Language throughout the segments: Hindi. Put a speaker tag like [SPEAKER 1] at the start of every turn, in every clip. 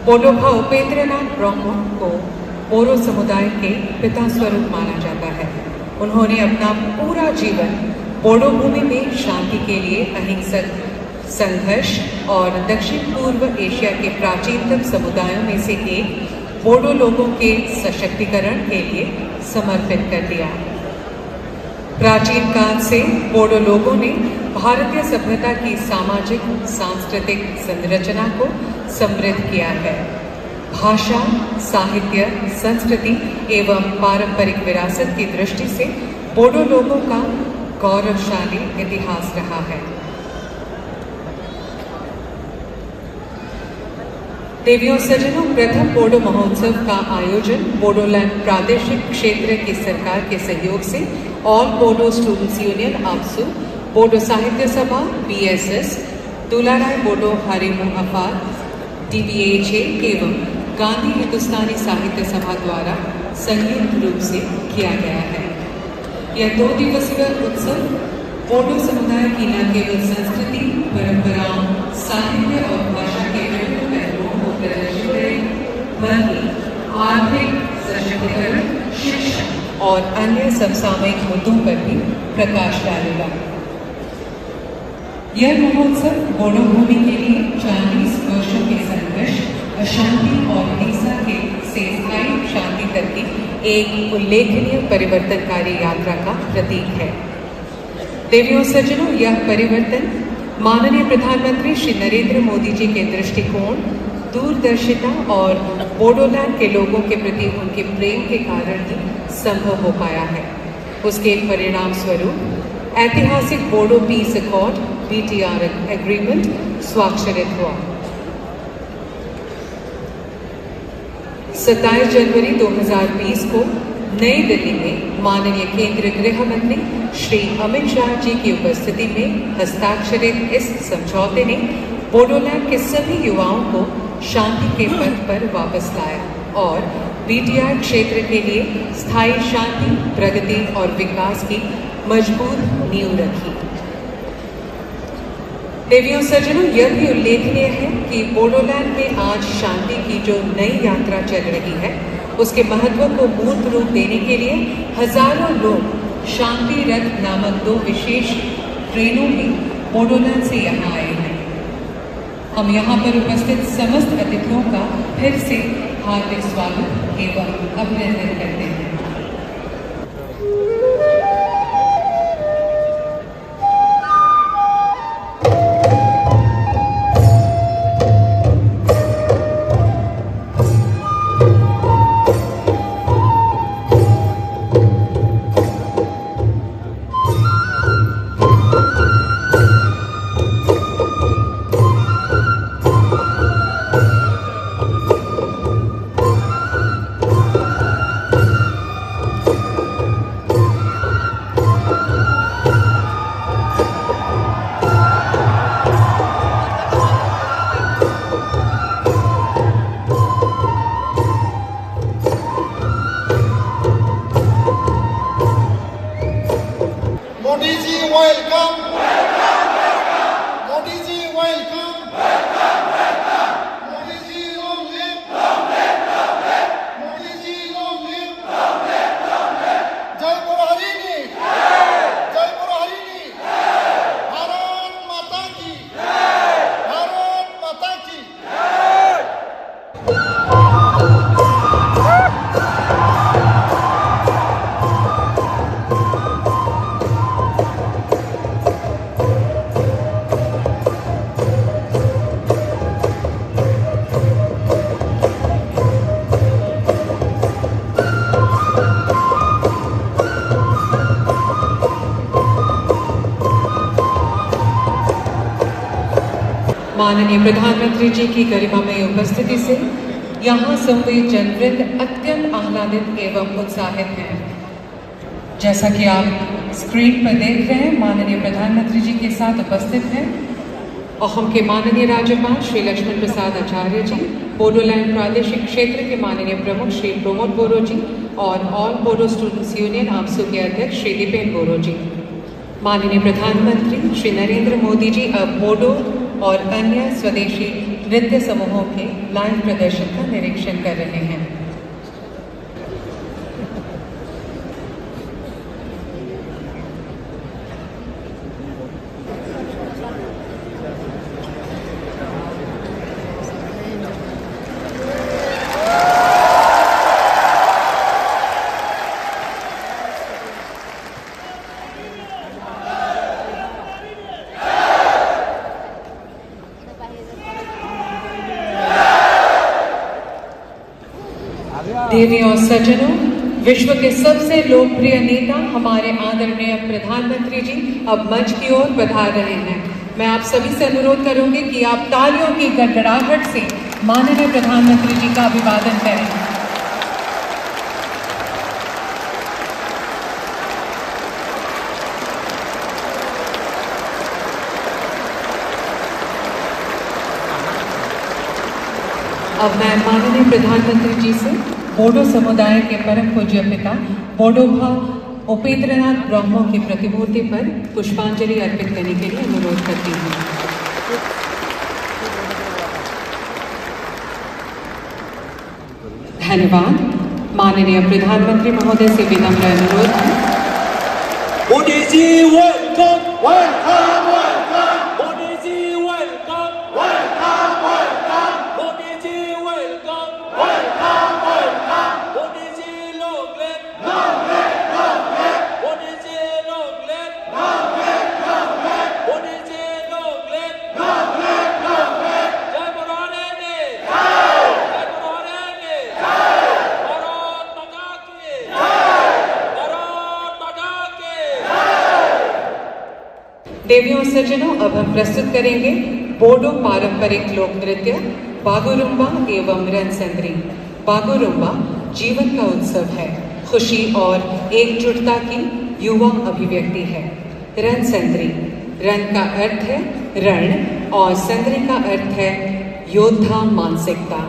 [SPEAKER 1] बोडोफा उपेंद्रनाथ ब्रह्म को बोरो समुदाय के पिता स्वरूप माना जाता है। उन्होंने अपना पूरा जीवन बोडो भूमि में शांति के लिए अहिंसक संघर्ष और दक्षिण पूर्व एशिया के प्राचीनतम समुदायों में से एक बोडो लोगों के सशक्तिकरण के लिए समर्पित कर दिया। प्राचीन काल से बोडो लोगों ने भारतीय सभ्यता की सामाजिक सांस्कृतिक संरचना को समृद्ध किया है। भाषा, साहित्य, संस्कृति एवं पारंपरिक विरासत की दृष्टि से बोडो लोगों का गौरवशाली इतिहास रहा है। देवियों सज्जनों, प्रथम बोडो महोत्सव का आयोजन बोडोलैंड प्रादेशिक क्षेत्र की सरकार के सहयोग से ऑल बोडो स्टूडेंट्स यूनियन आपसू, बोडो साहित्य सभा BSS, दुलाराय बोडो हारिमू अफाद DBHA एवं गांधी हिंदुस्तानी साहित्य सभा द्वारा संयुक्त रूप से किया गया है। यह 2 दिवसीय उत्सव बोडो समुदाय की न केवल संस्कृति, परंपराओं, साहित्य और भाषा के विभिन्न पहलुओं को प्रदर्शित करेगा, बल्कि आर्थिक सशक्तिकरण, शिक्षा और अन्य समसामयिक मुद्दों पर भी प्रकाश डालेगा। यह महोत्सव बोडो भूमि के लिए 40 वर्षों के संघर्ष, अशांति और हिंसा के से स्थायी शांति तक की एक उल्लेखनीय परिवर्तनकारी यात्रा का प्रतीक है। देवियों सज्जनों, यह परिवर्तन माननीय प्रधानमंत्री श्री नरेंद्र मोदी जी के दृष्टिकोण, दूरदर्शिता और बोडोलैंड के लोगों के प्रति उनके प्रेम के कारण ही संभव हो पाया है। उसके परिणाम स्वरूप ऐतिहासिक Bodo peace accord BTRN agreement स्वाक्षरित हुआ। 27 जनवरी 2020 को नई दिल्ली में माननीय केंद्रीय गृह मंत्री श्री अमित शाह जी की उपस्थिति में हस्ताक्षरित इस समझौते ने बोडोलैंड के सभी युवाओं को शांति के पथ पर वापस लाया और BTR क्षेत्र के लिए स्थायी शांति, प्रगति और विकास की मजबूत नींव रखी। देवियों सज्जनों, यह भी उल्लेखनीय है कि बोडोलैंड में आज शांति की जो नई यात्रा चल रही है, उसके महत्व को मूर्त रूप देने के लिए हजारों लोग शांति रथ नामक 2 विशेष ट्रेनों में बोडोलैंड से यहाँ आए हैं। हम यहाँ पर उपस्थित समस्त अतिथियों का फिर से हार्दिक स्वागत एवं अभिनंदन करते हैं। माननीय प्रधानमंत्री जी की गरिमामय उपस्थिति से यहाँ संवेद जनवृंद अत्यंत आह्लादित एवं उत्साहित हैं। जैसा कि आप स्क्रीन पर देख रहे हैं, माननीय प्रधानमंत्री जी के साथ उपस्थित हैं अहोम के माननीय राज्यपाल श्री लक्ष्मण प्रसाद आचार्य जी, बोडोलैंड प्रादेशिक क्षेत्र के माननीय प्रमुख श्री प्रमोद बोरो जी और ऑल बोडो स्टूडेंट्स यूनियन आमसू के अध्यक्ष श्री दीपेन बोरो जी। माननीय प्रधानमंत्री श्री नरेंद्र मोदी जी अब बोडो और अन्य स्वदेशी नृत्य समूहों के लाइव प्रदर्शन का निरीक्षण कर रहे हैं। देवी और सज्जनों, विश्व के सबसे लोकप्रिय नेता हमारे आदरणीय प्रधानमंत्री जी अब मंच की ओर पधार रहे हैं। मैं आप सभी से अनुरोध करूंगी कि आप तालियों की गड़गड़ाहट से माननीय प्रधानमंत्री जी का अभिवादन करें। अब मैं माननीय प्रधानमंत्री जी से बोडो समुदाय के परम पूज्य पिता बोडोभा उपेंद्रनाथ ब्रह्मो की प्रतिमूर्ति पर पुष्पांजलि अर्पित करने के लिए अनुरोध करती हूँ। धन्यवाद। माननीय प्रधानमंत्री महोदय से विनम्र अनुरोध है।
[SPEAKER 2] Modi ji welcome, welcome, welcome. Modi ji welcome, welcome, welcome. Modi ji welcome, welcome, welcome. Modi ji long live, long live, long live। Modi ji long live, long live, long live। Modi ji long live, long live, long live। जय बुराने ने, जय बुराने ने, भारत माता की, भारत माता की।
[SPEAKER 1] देवियों और सज्जनों, अब हम प्रस्तुत करेंगे बोडो पारंपरिक लोक नृत्य बागुरुम्बा एवं रणसंद्री। बागुरुम्बा जीवन का उत्सव है, खुशी और एकजुटता की युवा अभिव्यक्ति है। रणसंद्री, रण का अर्थ है रण और संद्री का अर्थ है योद्धा मानसिकता।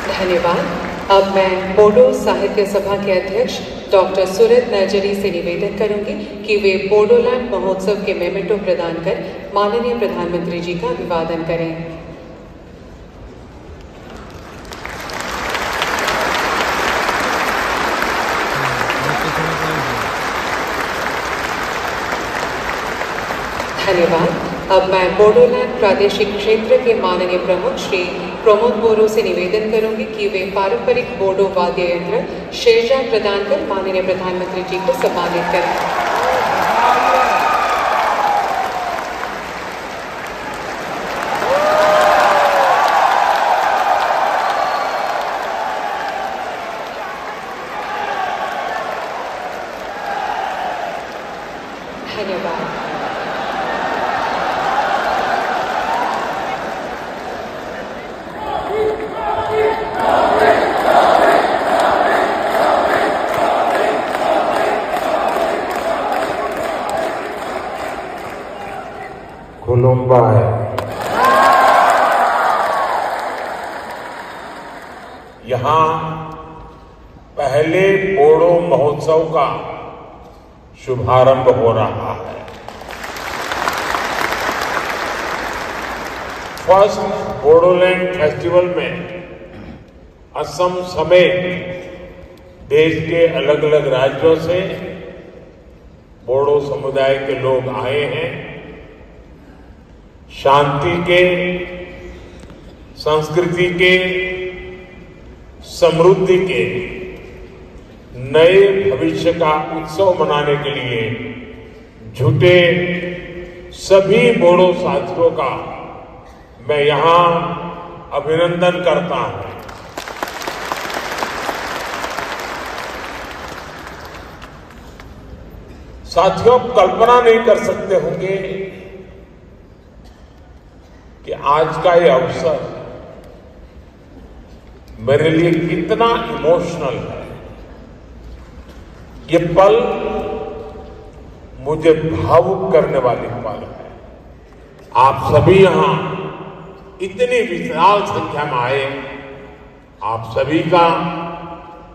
[SPEAKER 1] धन्यवाद। अब मैं बोडो साहित्य सभा के अध्यक्ष डॉक्टर सुरत नरजरी से निवेदन करूंगी कि वे बोडोलैंड महोत्सव के मेमेंटो प्रदान कर माननीय प्रधानमंत्री जी का अभिवादन करें। धन्यवाद। अब मैं बोडोलैंड प्रादेशिक क्षेत्र के माननीय प्रमुख श्री प्रमोद बोरो से निवेदन करूंगी कि वे पारंपरिक बोडो वाद्य यंत्र शेरजा प्रदान कर माननीय प्रधानमंत्री जी को सम्मानित करें। धन्यवाद।
[SPEAKER 3] खुलुम्बाय। यहाँ पहले बोडो महोत्सव का शुभारंभ हो रहा है। फर्स्ट बोडोलैंड फेस्टिवल में असम समेत देश के अलग अलग राज्यों से बोडो समुदाय के लोग आए हैं। शांति के, संस्कृति के, समृद्धि के नए भविष्य का उत्सव मनाने के लिए जुटे सभी बोडो साथियों का मैं यहां अभिनंदन करता हूं। साथियों, कल्पना नहीं कर सकते होंगे कि आज का ये अवसर मेरे लिए कितना इमोशनल है। ये पल मुझे भावुक करने वाली पल है। आप सभी यहां इतनी विशाल संख्या में आए, आप सभी का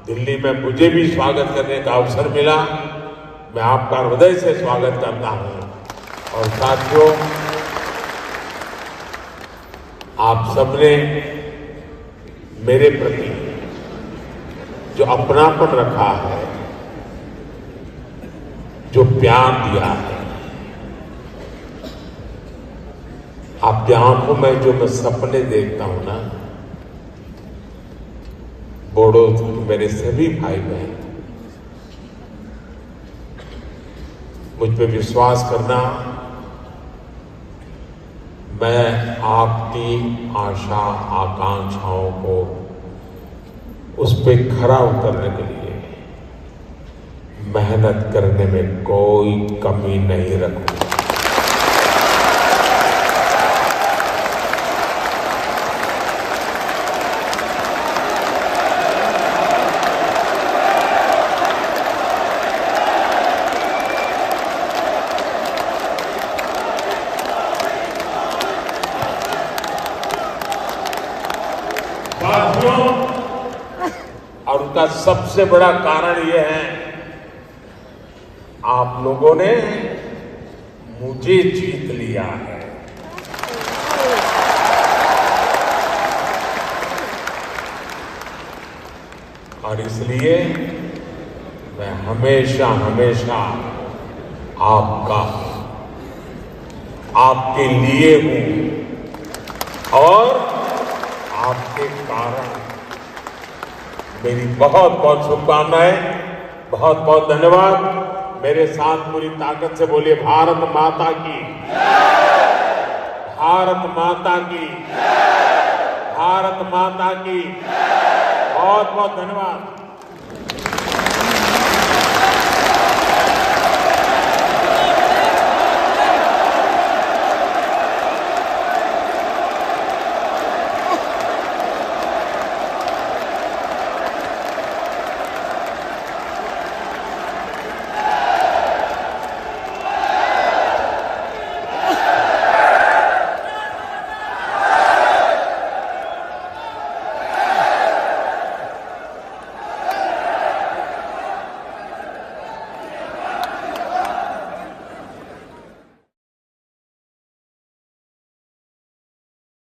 [SPEAKER 3] दिल्ली में मुझे भी स्वागत करने का अवसर मिला। मैं आपका हृदय से स्वागत करता हूं। और साथियों, आप सबने मेरे प्रति जो अपनापन रखा है, जो प्यार दिया है, आपकी आंखों में जो मैं सपने देखता हूं ना, बोडो मेरे सभी भाई बहन, मुझ पे विश्वास करना। मैं आपकी आशा आकांक्षाओं को उस पे खरा उतरने के लिए मेहनत करने में कोई कमी नहीं रखूंगा। और उसका सबसे बड़ा कारण यह है, आप लोगों ने मुझे जीत लिया है। और इसलिए मैं हमेशा हमेशा आपका, आपके लिए हूं और आपके कारण। मेरी बहुत बहुत शुभकामनाएं, बहुत बहुत धन्यवाद। मेरे साथ पूरी ताकत से बोलिए भारत माता की, भारत माता की, भारत माता की। बहुत बहुत धन्यवाद।